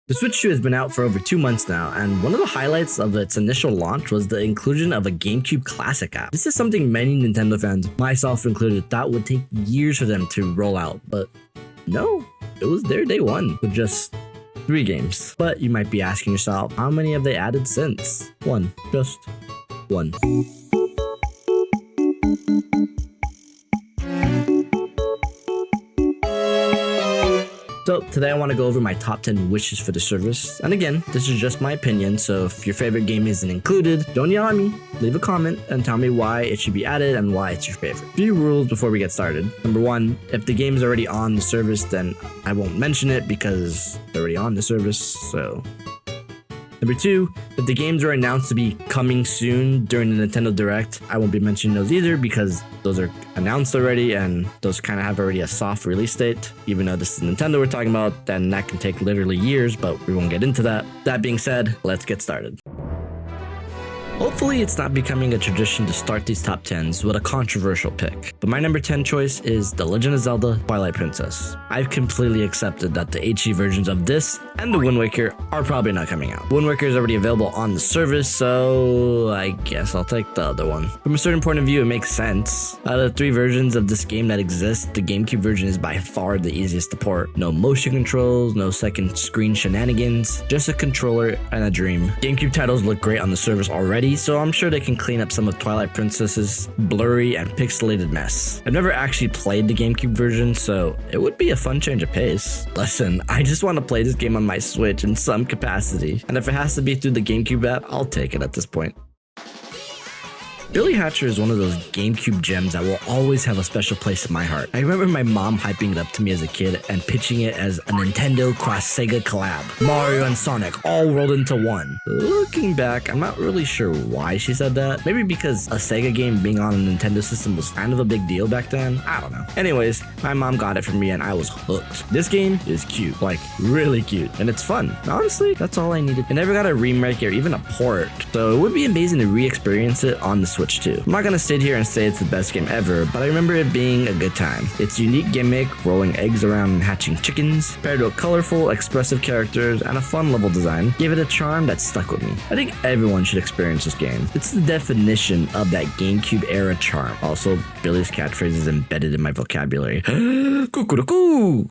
The Switch 2 has been out for over 2 months now, and one of the highlights of its initial launch was the inclusion of a GameCube Classic app. This is something many Nintendo fans, myself included, thought would take years for them to roll out, but no, it was there day one with just 3 games. But you might be asking yourself, how many have they added since? One, just one. So today I want to go over my top 10 wishes for the service. And again, this is just my opinion, so if your favorite game isn't included, don't yell at me. Leave a comment and tell me why it should be added and why it's your favorite. Few rules before we get started. Number 1, if the game is already on the service, then I won't mention it because it's already on the service, so... Number 2, if the games are announced to be coming soon during the Nintendo Direct, I won't be mentioning those either because those are announced already and those kind of have already a soft release date. Even though this is Nintendo we're talking about, then that can take literally years, but we won't get into that. That being said, let's get started. Hopefully it's not becoming a tradition to start these top 10s with a controversial pick, but my number 10 choice is The Legend of Zelda Twilight Princess. I've completely accepted that the HD versions of this and the Wind Waker are probably not coming out. Wind Waker is already available on the service, so I guess I'll take the other one. From a certain point of view, it makes sense. Out of the 3 versions of this game that exist, the GameCube version is by far the easiest to port. No motion controls, no second screen shenanigans, just a controller and a dream. GameCube titles look great on the service already, so I'm sure they can clean up some of Twilight Princess's blurry and pixelated mess. I've never actually played the GameCube version, so it would be a fun change of pace. Listen, I just want to play this game on my Switch in some capacity, and if it has to be through the GameCube app, I'll take it at this point. Billy Hatcher is one of those GameCube gems that will always have a special place in my heart. I remember my mom hyping it up to me as a kid and pitching it as a Nintendo cross Sega collab. Mario and Sonic all rolled into one. Looking back, I'm not really sure why she said that. Maybe because a Sega game being on a Nintendo system was kind of a big deal back then. I don't know. Anyways, my mom got it for me and I was hooked. This game is cute, like really cute, and it's fun. Honestly, that's all I needed. I never got a remake or even a port, so it would be amazing to re-experience it on the Switch 2. I'm not gonna sit here and say it's the best game ever, but I remember it being a good time. Its unique gimmick, rolling eggs around and hatching chickens, paired with colorful, expressive characters and a fun level design, gave it a charm that stuck with me. I think everyone should experience this game. It's the definition of that GameCube era charm. Also, Billy's catchphrase is embedded in my vocabulary. Cuckoo-cuckoo!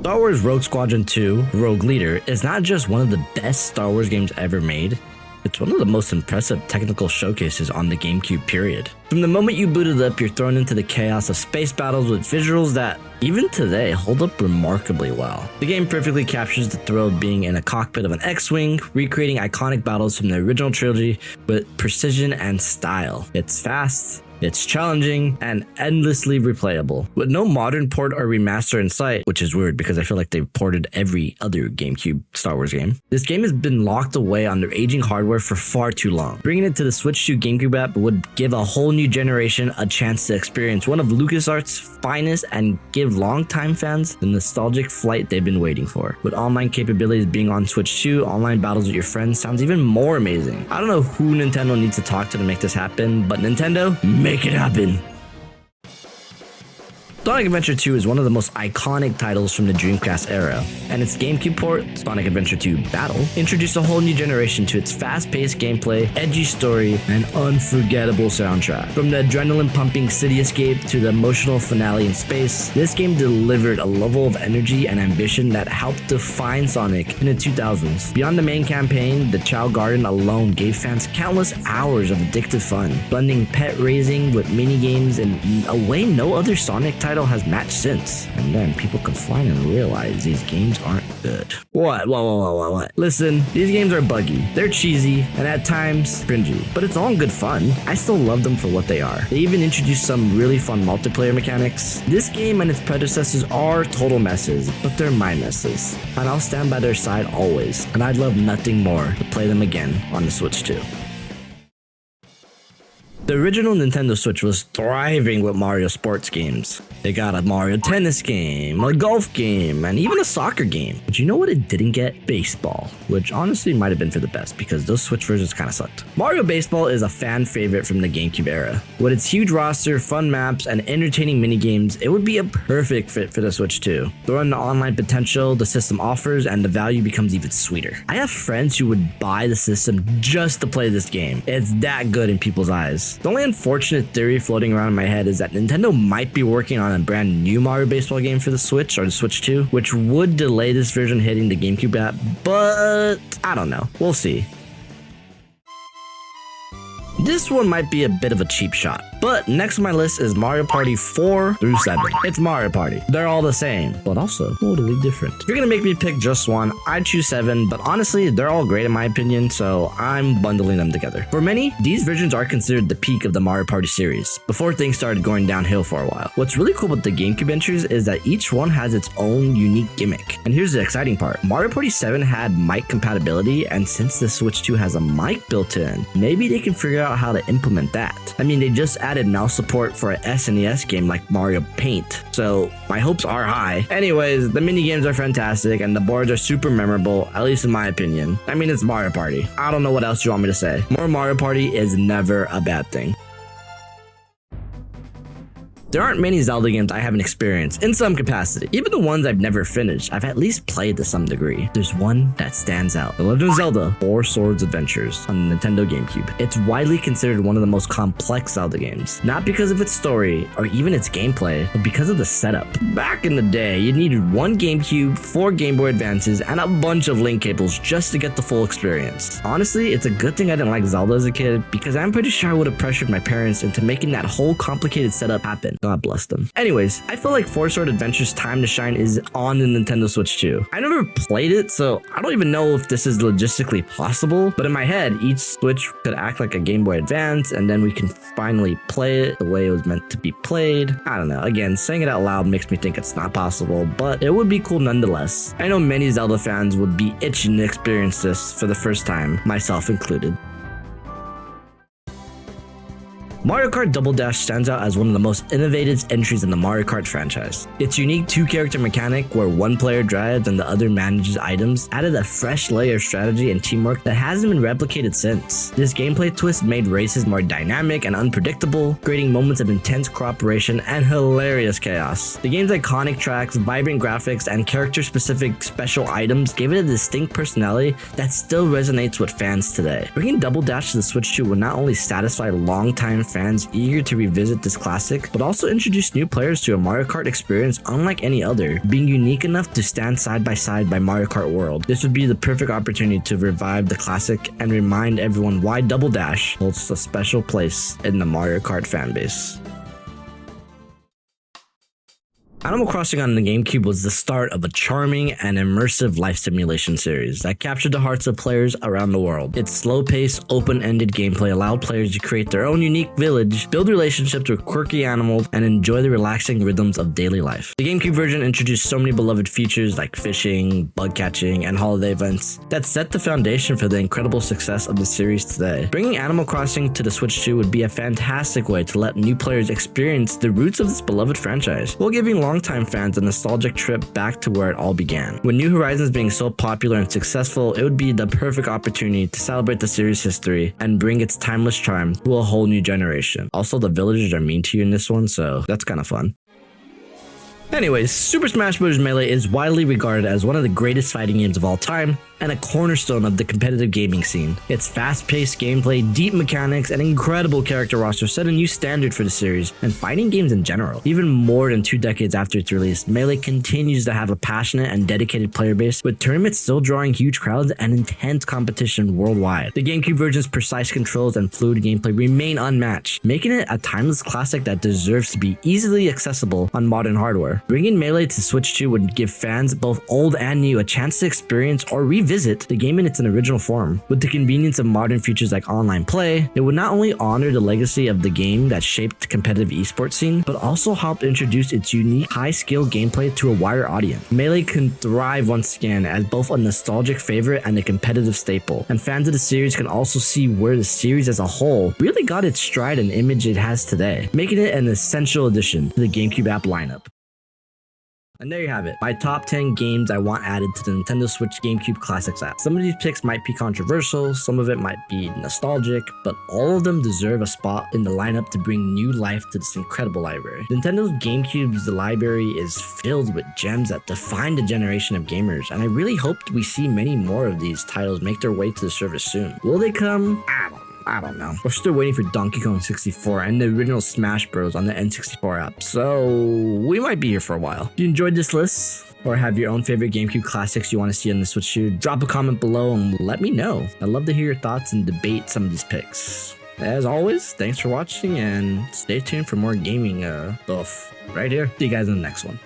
Star Wars Rogue Squadron 2, Rogue Leader, is not just one of the best Star Wars games ever made, it's one of the most impressive technical showcases on the GameCube period. From the moment you boot it up, you're thrown into the chaos of space battles with visuals that, even today, hold up remarkably well. The game perfectly captures the thrill of being in a cockpit of an X-Wing, recreating iconic battles from the original trilogy with precision and style. It's fast, it's challenging, and endlessly replayable. With no modern port or remaster in sight, which is weird because I feel like they've ported every other GameCube Star Wars game, this game has been locked away on their aging hardware for far too long. Bringing it to the Switch 2 GameCube app would give a whole new generation a chance to experience one of LucasArts' finest and give longtime fans the nostalgic flight they've been waiting for. With online capabilities being on Switch 2, online battles with your friends sounds even more amazing. I don't know who Nintendo needs to talk to make this happen, but Nintendo, make it happen. Sonic Adventure 2 is one of the most iconic titles from the Dreamcast era, and its GameCube port, Sonic Adventure 2 Battle, introduced a whole new generation to its fast-paced gameplay, edgy story, and unforgettable soundtrack. From the adrenaline-pumping city escape to the emotional finale in space, this game delivered a level of energy and ambition that helped define Sonic in the 2000s. Beyond the main campaign, the Chow Garden alone gave fans countless hours of addictive fun, blending pet raising with minigames in a way no other Sonic title has matched since. And then people can finally realize these games aren't good. What? Listen, these games are buggy, they're cheesy, and at times cringy, but it's all in good fun. I still love them for what they are. They even introduced some really fun multiplayer mechanics. This game and its predecessors are total messes, but they're my messes, and I'll stand by their side always, and I'd love nothing more to play them again on the Switch 2. The original Nintendo Switch was thriving with Mario sports games. They got a Mario tennis game, a golf game, and even a soccer game. But you know what it didn't get? Baseball, which honestly might have been for the best because those Switch versions kind of sucked. Mario Baseball is a fan favorite from the GameCube era. With its huge roster, fun maps, and entertaining minigames, it would be a perfect fit for the Switch 2. Throw in the online potential the system offers, and the value becomes even sweeter. I have friends who would buy the system just to play this game. It's that good in people's eyes. The only unfortunate theory floating around in my head is that Nintendo might be working on a brand new Mario Baseball game for the Switch or the Switch 2, which would delay this version hitting the GameCube app, but I don't know. We'll see. This one might be a bit of a cheap shot, but next on my list is Mario Party 4 through 7. It's Mario Party. They're all the same, but also totally different. If you're gonna make me pick just one, I'd choose 7, but honestly, they're all great in my opinion, so I'm bundling them together. For many, these versions are considered the peak of the Mario Party series, before things started going downhill for a while. What's really cool with the GameCube entries is that each one has its own unique gimmick. And here's the exciting part. Mario Party 7 had mic compatibility, and since the Switch 2 has a mic built in, maybe they can figure out how to implement that. I mean, they just added mouse support for an SNES game like Mario Paint, so my hopes are high. Anyways, the mini games are fantastic and the boards are super memorable, at least in my opinion. I mean, it's Mario Party. I don't know what else you want me to say. More Mario Party is never a bad thing. There aren't many Zelda games I haven't experienced in some capacity. Even the ones I've never finished, I've at least played to some degree. There's one that stands out. The Legend of Zelda 4 Swords Adventures on the Nintendo GameCube. It's widely considered one of the most complex Zelda games. Not because of its story or even its gameplay, but because of the setup. Back in the day, you needed one GameCube, 4 Game Boy Advances, and a bunch of link cables just to get the full experience. Honestly, it's a good thing I didn't like Zelda as a kid because I'm pretty sure I would have pressured my parents into making that whole complicated setup happen. God bless them. Anyways, I feel like 4 Sword Adventure's time to shine is on the Nintendo Switch 2. I never played it, so I don't even know if this is logistically possible, but in my head, each Switch could act like a Game Boy Advance, and then we can finally play it the way it was meant to be played. I don't know. Again, saying it out loud makes me think it's not possible, but it would be cool nonetheless. I know many Zelda fans would be itching to experience this for the first time, myself included. Mario Kart Double Dash stands out as one of the most innovative entries in the Mario Kart franchise. Its unique 2-character mechanic where one player drives and the other manages items added a fresh layer of strategy and teamwork that hasn't been replicated since. This gameplay twist made races more dynamic and unpredictable, creating moments of intense cooperation and hilarious chaos. The game's iconic tracks, vibrant graphics, and character-specific special items gave it a distinct personality that still resonates with fans today. Bringing Double Dash to the Switch 2 would not only satisfy longtime fans eager to revisit this classic, but also introduce new players to a Mario Kart experience unlike any other, being unique enough to stand side by side by Mario Kart World. This would be the perfect opportunity to revive the classic and remind everyone why Double Dash holds a special place in the Mario Kart fanbase. Animal Crossing on the GameCube was the start of a charming and immersive life simulation series that captured the hearts of players around the world. Its slow-paced, open-ended gameplay allowed players to create their own unique village, build relationships with quirky animals, and enjoy the relaxing rhythms of daily life. The GameCube version introduced so many beloved features like fishing, bug catching, and holiday events that set the foundation for the incredible success of the series today. Bringing Animal Crossing to the Switch 2 would be a fantastic way to let new players experience the roots of this beloved franchise, while giving longtime fans a nostalgic trip back to where it all began. With New Horizons being so popular and successful, it would be the perfect opportunity to celebrate the series' history and bring its timeless charm to a whole new generation. Also, the villagers are mean to you in this one, so that's kind of fun. Anyways, Super Smash Bros. Melee is widely regarded as one of the greatest fighting games of all time and a cornerstone of the competitive gaming scene. Its fast-paced gameplay, deep mechanics, and incredible character roster set a new standard for the series and fighting games in general. Even more than 2 decades after its release, Melee continues to have a passionate and dedicated player base, with tournaments still drawing huge crowds and intense competition worldwide. The GameCube version's precise controls and fluid gameplay remain unmatched, making it a timeless classic that deserves to be easily accessible on modern hardware. Bringing Melee to Switch 2 would give fans, both old and new, a chance to experience or revisit the game in its original form. With the convenience of modern features like online play, it would not only honor the legacy of the game that shaped the competitive esports scene, but also helped introduce its unique, high-skill gameplay to a wider audience. Melee can thrive once again as both a nostalgic favorite and a competitive staple, and fans of the series can also see where the series as a whole really got its stride and image it has today, making it an essential addition to the GameCube app lineup. And there you have it, my top 10 games I want added to the Nintendo Switch GameCube Classics app. Some of these picks might be controversial, some of it might be nostalgic, but all of them deserve a spot in the lineup to bring new life to this incredible library. Nintendo's GameCube's library is filled with gems that define the generation of gamers, and I really hope we see many more of these titles make their way to the service soon. Will they come? I don't know. We're still waiting for Donkey Kong 64 and the original Smash Bros on the N64 app, so we might be here for a while. If you enjoyed this list, or have your own favorite GameCube classics you want to see on the Switch 2, drop a comment below and let me know. I'd love to hear your thoughts and debate some of these picks. As always, thanks for watching and stay tuned for more gaming stuff right here. See you guys in the next one.